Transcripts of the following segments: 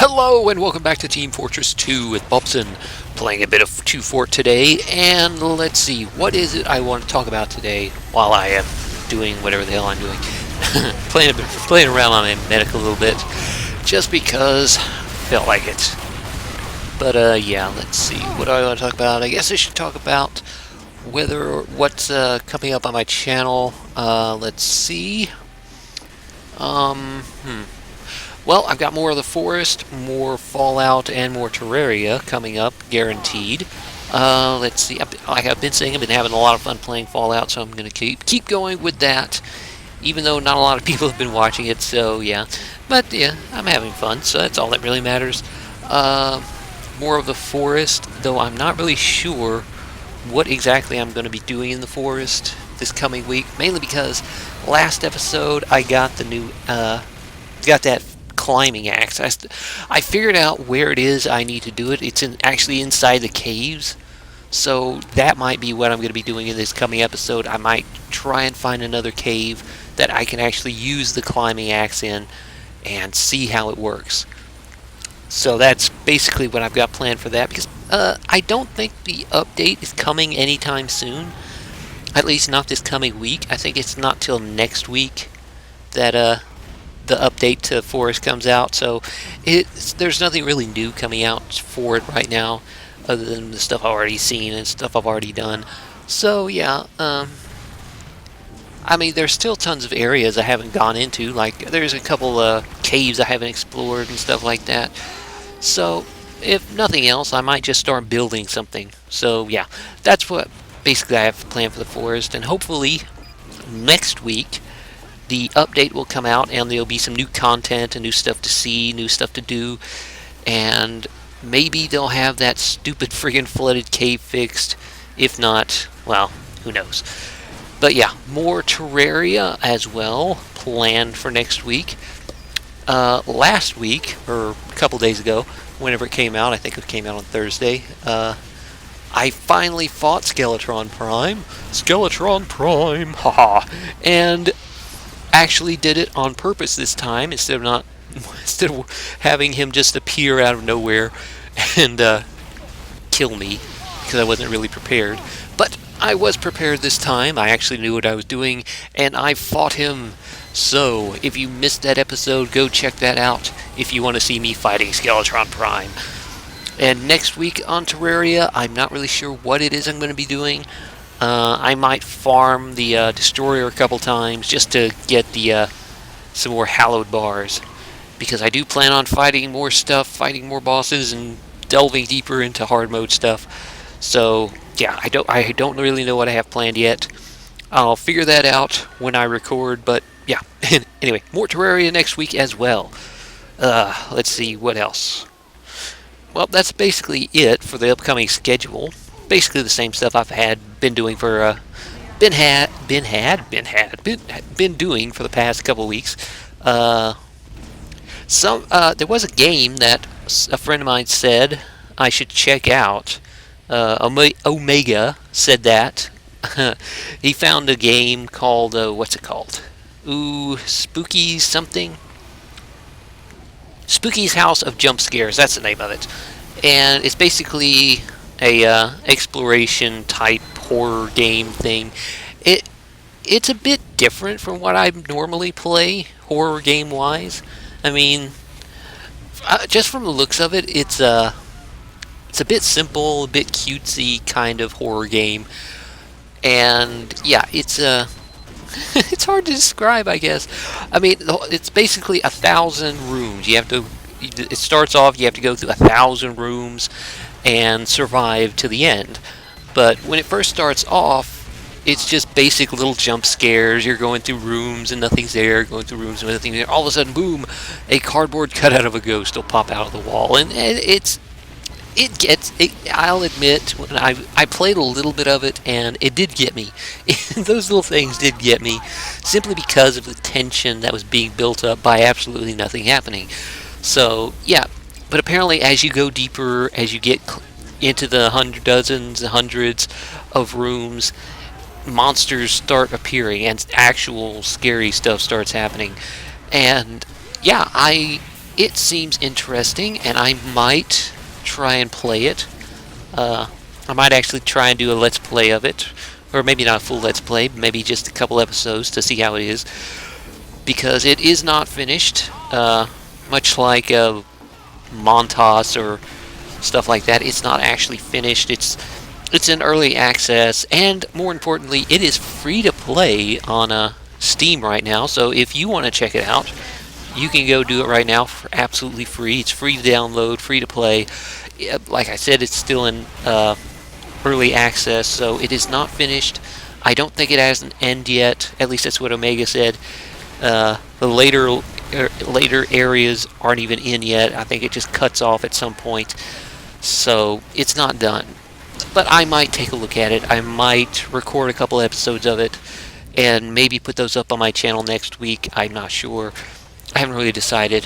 Hello and welcome back to Team Fortress 2 with Bobson, playing a bit of 2 Fort today, and let's see, what is it I want to talk about today while I am doing whatever the hell I'm doing. playing around on my medic a little bit, just because I felt like it. But yeah, let's see, what do I want to talk about? I guess I should talk about what's coming up on my channel. Let's see. Well, I've got more of the forest, more Fallout, and more Terraria coming up, guaranteed. Let's see. Like I've been saying, I've been having a lot of fun playing Fallout, so I'm going to keep going with that, even though not a lot of people have been watching it, so yeah. But yeah, I'm having fun, so that's all that really matters. More of the forest, though I'm not really sure what exactly I'm going to be doing in the forest this coming week, mainly because last episode I got the new, got that climbing axe. I figured out where it is I need to do it. It's actually inside the caves, so that might be what I'm going to be doing in this coming episode. I might try and find another cave that I can actually use the climbing axe in and see how it works. So that's basically what I've got planned for that, because I don't think the update is coming anytime soon, at least not this coming week. I think it's not till next week that the update to Forest comes out, so there's nothing really new coming out for it right now, other than the stuff I've already seen and stuff I've already done. So yeah, I mean, there's still tons of areas I haven't gone into. Like there's a couple caves I haven't explored and stuff like that. So if nothing else, I might just start building something. So yeah, that's what basically I have planned for the forest, and hopefully next week the update will come out and there'll be some new content and new stuff to see, new stuff to do, and maybe they'll have that stupid friggin' flooded cave fixed. If not, well, who knows. But yeah, more Terraria as well planned for next week. Last week, or a couple days ago, whenever it came out, I think it came out on Thursday, I finally fought Skeletron Prime. Skeletron Prime, haha. And actually did it on purpose this time, instead of having him just appear out of nowhere and kill me, because I wasn't really prepared. But I was prepared this time. I actually knew what I was doing, and I fought him. So if you missed that episode, go check that out if you want to see me fighting Skeletron Prime. And next week on Terraria, I'm not really sure what it is I'm going to be doing. I might farm the Destroyer a couple times just to get the some more hallowed bars, because I do plan on fighting more stuff, fighting more bosses, and delving deeper into hard mode stuff. So yeah, I don't really know what I have planned yet. I'll figure that out when I record. But yeah, anyway, more Terraria next week as well. Let's see what else. Well, that's basically it for the upcoming schedule. Basically the same stuff I've been doing for been doing for the past couple of weeks. There was a game that a friend of mine said I should check out. Omega said that he found a game called what's it called? Spooky something. Spooky's House of Jump Scares. That's the name of it, and it's basically a exploration type horror game thing. It's a bit different from what I normally play horror game wise. I mean, just from the looks of it, it's a bit simple, a bit cutesy kind of horror game, and yeah, it's it's hard to describe, I guess. I mean, it's basically 1,000 rooms. It starts off, you have to go through 1,000 rooms and survive to the end. But when it first starts off, it's just basic little jump scares. You're going through rooms and nothing's there, going through rooms and nothing's there. All of a sudden, boom, a cardboard cutout of a ghost will pop out of the wall. And I'll admit, when I played a little bit of it, and it did get me. Those little things did get me, simply because of the tension that was being built up by absolutely nothing happening. So, yeah. But apparently, as you go deeper, as you get into the dozens, hundreds of rooms, monsters start appearing, and actual scary stuff starts happening. And yeah, I it seems interesting, and I might try and play it. I might actually try and do a let's play of it, or maybe not a full let's play, maybe just a couple episodes to see how it is, because it is not finished. Much like Montas or stuff like that, it's not actually finished. It's in early access, and more importantly, it is free to play on Steam right now. So if you want to check it out, you can go do it right now for absolutely free. It's free to download, free to play. Like I said, it's still in early access, so it is not finished. I don't think it has an end yet. At least that's what Omega said. The later areas aren't even in yet. I think it just cuts off at some point. So it's not done. But I might take a look at it. I might record a couple episodes of it and maybe put those up on my channel next week. I'm not sure. I haven't really decided.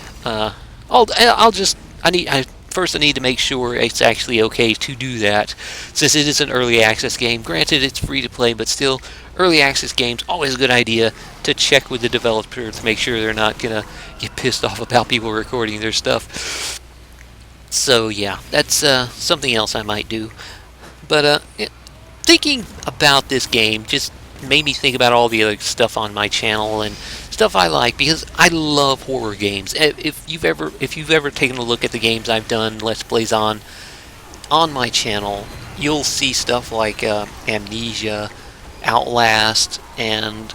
First I need to make sure it's actually okay to do that, since it is an early access game. Granted, it's free to play, but still, early access games, always a good idea to check with the developer to make sure they're not gonna get pissed off about people recording their stuff. So yeah, that's something else I might do. But thinking about this game just made me think about all the other stuff on my channel and stuff I like, because I love horror games. If you've ever taken a look at the games I've done let's plays on my channel, you'll see stuff like Amnesia, Outlast, and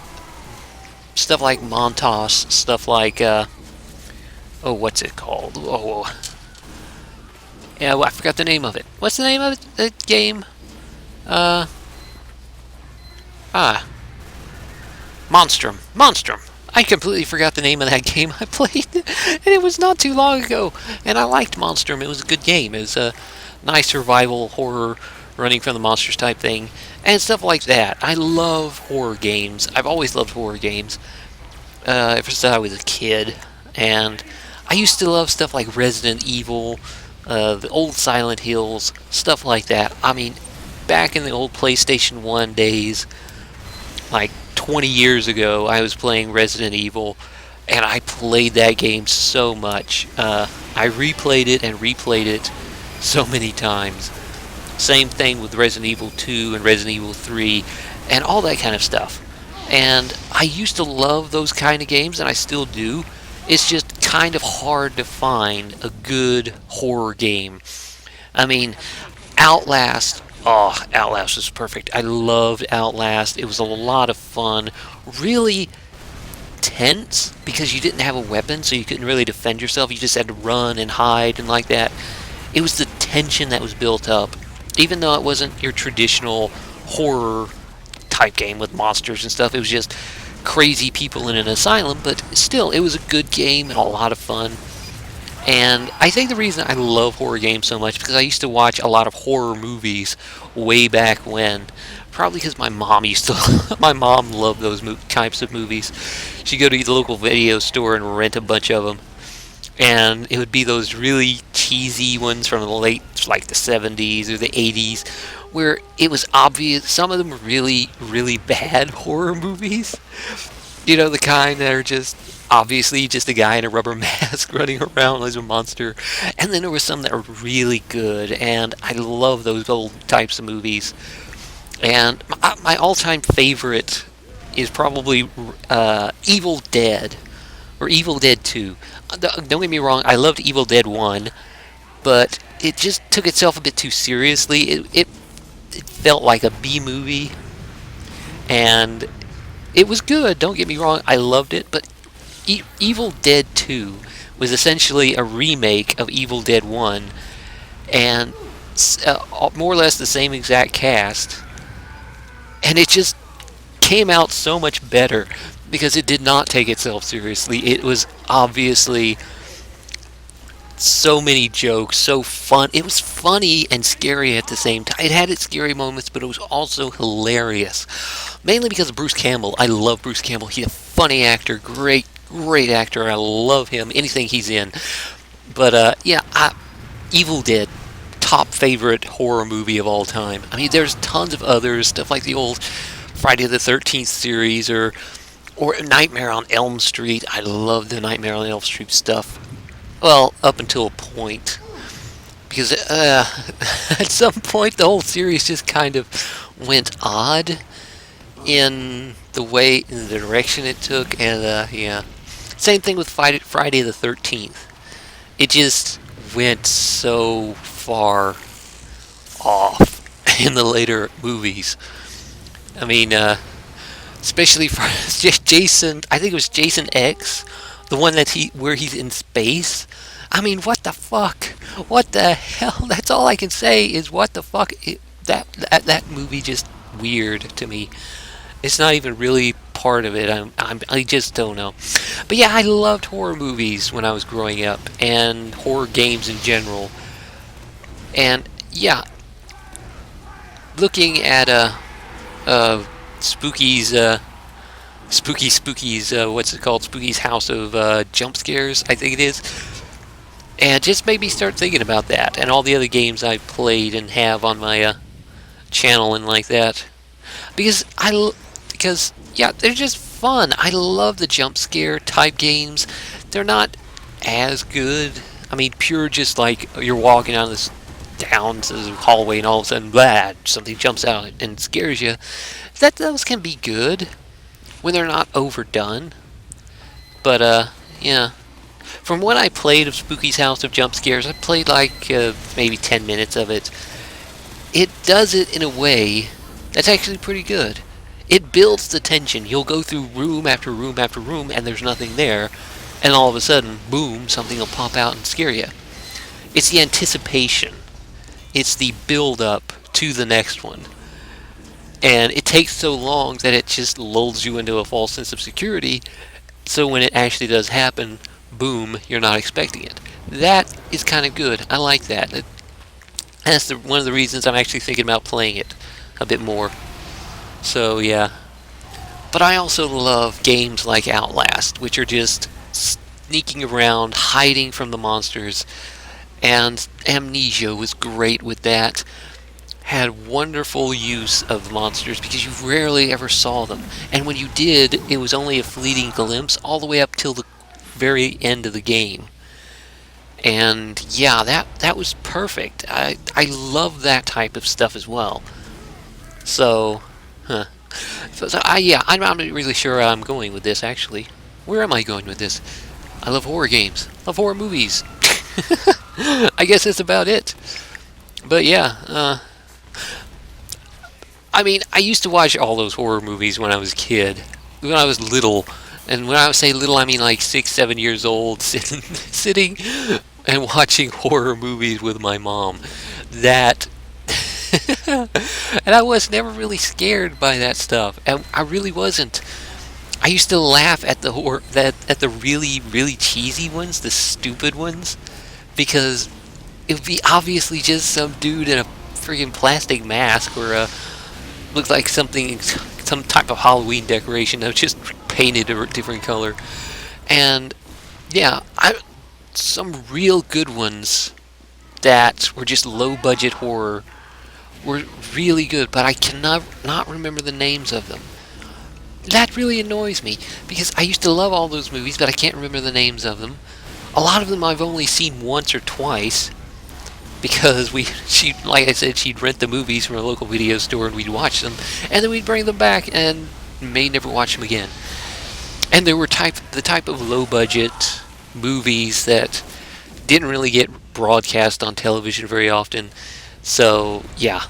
stuff like Montas, stuff like what's it called? Yeah, well, I forgot the name of it. What's the name of it? The game? Monstrum. I completely forgot the name of that game I played, and it was not too long ago. And I liked Monstrum. It was a good game. It was a nice survival horror, running from the monsters type thing, and stuff like that. I love horror games. I've always loved horror games ever since I was a kid, and I used to love stuff like Resident Evil, the old Silent Hills, stuff like that. I mean, back in the old PlayStation 1 days, like 20 years ago, I was playing Resident Evil, and I played that game so much. I replayed it and replayed it so many times. Same thing with Resident Evil 2 and Resident Evil 3 and all that kind of stuff. And I used to love those kind of games, and I still do. It's just kind of hard to find a good horror game. I mean, Outlast. Oh, Outlast was perfect. I loved Outlast. It was a lot of fun. Really tense, because you didn't have a weapon, so you couldn't really defend yourself. You just had to run and hide and like that. It was the tension that was built up. Even though it wasn't your traditional horror type game with monsters and stuff, it was just crazy people in an asylum, but still, it was a good game and a lot of fun. And I think the reason I love horror games so much is because I used to watch a lot of horror movies way back when. Probably because my mom my mom loved those types of movies. She'd go to the local video store and rent a bunch of them. And it would be those really cheesy ones from the late, like the 70s or the 80s, where it was obvious, some of them were really, really bad horror movies. You know, the kind that are just obviously just a guy in a rubber mask running around as a monster. And then there were some that were really good, and I love those old types of movies. And my all-time favorite is probably Evil Dead, or Evil Dead 2. Don't get me wrong, I loved Evil Dead 1, but it just took itself a bit too seriously. It felt like a B-movie, and it was good, don't get me wrong, I loved it, but Evil Dead 2 was essentially a remake of Evil Dead 1, and more or less the same exact cast, and it just came out so much better because it did not take itself seriously. It was obviously so many jokes, so fun. It was funny and scary at the same time. It had its scary moments, but it was also hilarious. Mainly because of Bruce Campbell. I love Bruce Campbell. He's a funny actor, great actor. I love him, anything he's in. But Evil Dead, top favorite horror movie of all time. I mean, there's tons of others, stuff like the old Friday the 13th series, or Nightmare on Elm Street. I love the Nightmare on Elm Street stuff. Well, up until a point, because at some point the whole series just kind of went odd in in the direction it took, and yeah, same thing with Friday the 13th. It just went so far off in the later movies. I mean, especially for Jason. I think it was Jason X, the one that where he's in space. I mean, what the fuck? What the hell? That's all I can say is what the fuck. That movie just weird to me. It's not even really part of it. I just don't know. But yeah, I loved horror movies when I was growing up and horror games in general. And yeah, looking at Spooky's Spooky's what's it called? Spooky's House of Jump Scares, I think it is. And just made me start thinking about that and all the other games I've played and have on my channel and like that. Because because yeah, they're just fun. I love the jump scare type games. They're not as good. I mean, pure just like you're walking down this hallway and all of a sudden, blah, something jumps out and scares you. Those can be good when they're not overdone. But yeah. From what I played of Spooky's House of Jump Scares, I played like maybe 10 minutes of it. It does it in a way that's actually pretty good. It builds the tension. You'll go through room after room after room, and there's nothing there, and all of a sudden, boom, something will pop out and scare you. It's the anticipation. It's the build up to the next one. And it takes so long that it just lulls you into a false sense of security, so when it actually does happen, boom, you're not expecting it. That is kind of good. I like that. That's one of the reasons I'm actually thinking about playing it a bit more. So yeah. But I also love games like Outlast, which are just sneaking around, hiding from the monsters. And Amnesia was great with that. Had wonderful use of monsters because you rarely ever saw them. And when you did, it was only a fleeting glimpse all the way up till the very end of the game. And yeah, that was perfect. I love that type of stuff as well. So, huh. Yeah, I'm not really sure where I'm going with this actually. Where am I going with this? I love horror games. Love horror movies. I guess that's about it. But yeah, I mean, I used to watch all those horror movies when I was a kid, when I was little. And when I say little, I mean like 6, 7 years old, sitting and watching horror movies with my mom. That, and I was never really scared by that stuff. And I really wasn't. I used to laugh at at the really, really cheesy ones, the stupid ones, because it would be obviously just some dude in a freaking plastic mask or looked like some type of Halloween decoration that was just painted a different color. And yeah, some real good ones that were just low budget horror were really good, but I cannot not remember the names of them. That really annoys me because I used to love all those movies, but I can't remember the names of them. A lot of them I've only seen once or twice because like I said, she'd rent the movies from a local video store and we'd watch them, and then we'd bring them back and may never watch them again. And there were the type of low budget movies that didn't really get broadcast on television very often. So yeah,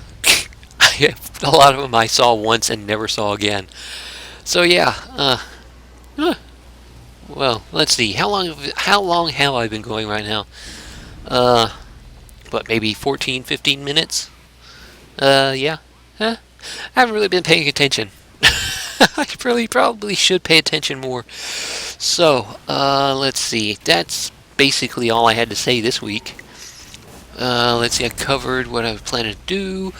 a lot of them I saw once and never saw again. So yeah, well, let's see. How long have I been going right now? What, maybe 14, 15 minutes? Yeah. Huh? I haven't really been paying attention. I really probably should pay attention more. So, let's see. That's basically all I had to say this week. Let's see. I covered what I was planning to do.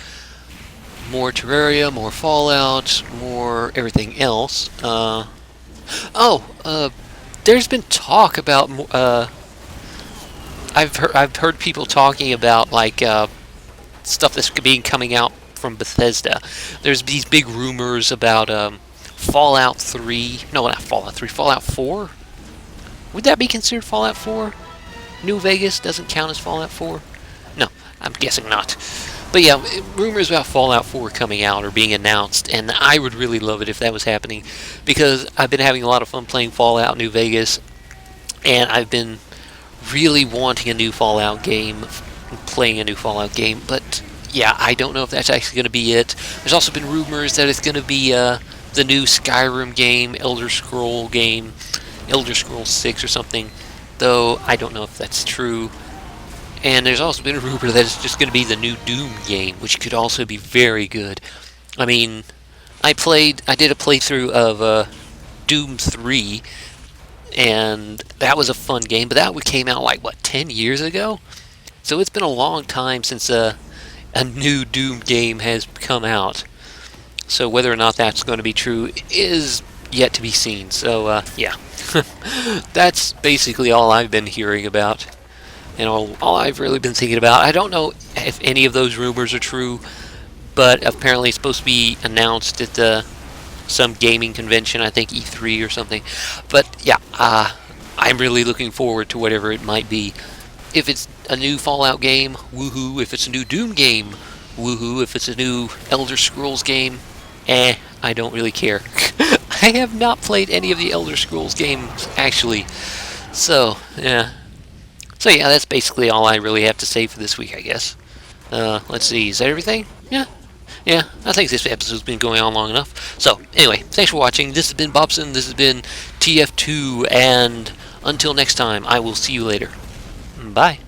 More Terraria, more Fallout, more everything else. There's been talk about. I've heard people talking about like stuff that's coming out from Bethesda. There's these big rumors about Fallout 3. No, not Fallout 3. Fallout 4. Would that be considered Fallout 4? New Vegas doesn't count as Fallout 4? No, I'm guessing not. But yeah, rumors about Fallout 4 coming out or being announced, and I would really love it if that was happening, because I've been having a lot of fun playing Fallout New Vegas, and I've been really wanting a new Fallout game, playing a new Fallout game, but yeah, I don't know if that's actually going to be it. There's also been rumors that it's going to be the new Skyrim game, Elder Scroll game, Elder Scrolls 6 or something, though I don't know if that's true. And there's also been a rumor that it's just going to be the new Doom game, which could also be very good. I mean, I did a playthrough of Doom 3, and that was a fun game, but that came out like, what, 10 years ago? So it's been a long time since a new Doom game has come out. So whether or not that's going to be true is yet to be seen. So, yeah. That's basically all I've been hearing about. And all I've really been thinking about. I don't know if any of those rumors are true, but apparently it's supposed to be announced at some gaming convention, I think E3 or something. But yeah, I'm really looking forward to whatever it might be. If it's a new Fallout game, woohoo. If it's a new Doom game, woohoo. If it's a new Elder Scrolls game, I don't really care. I have not played any of the Elder Scrolls games, actually. So, yeah. So yeah, that's basically all I really have to say for this week, I guess. Let's see, is that everything? Yeah. Yeah, I think this episode's been going on long enough. So, anyway, thanks for watching. This has been Bobson, this has been TF2, and until next time, I will see you later. Bye.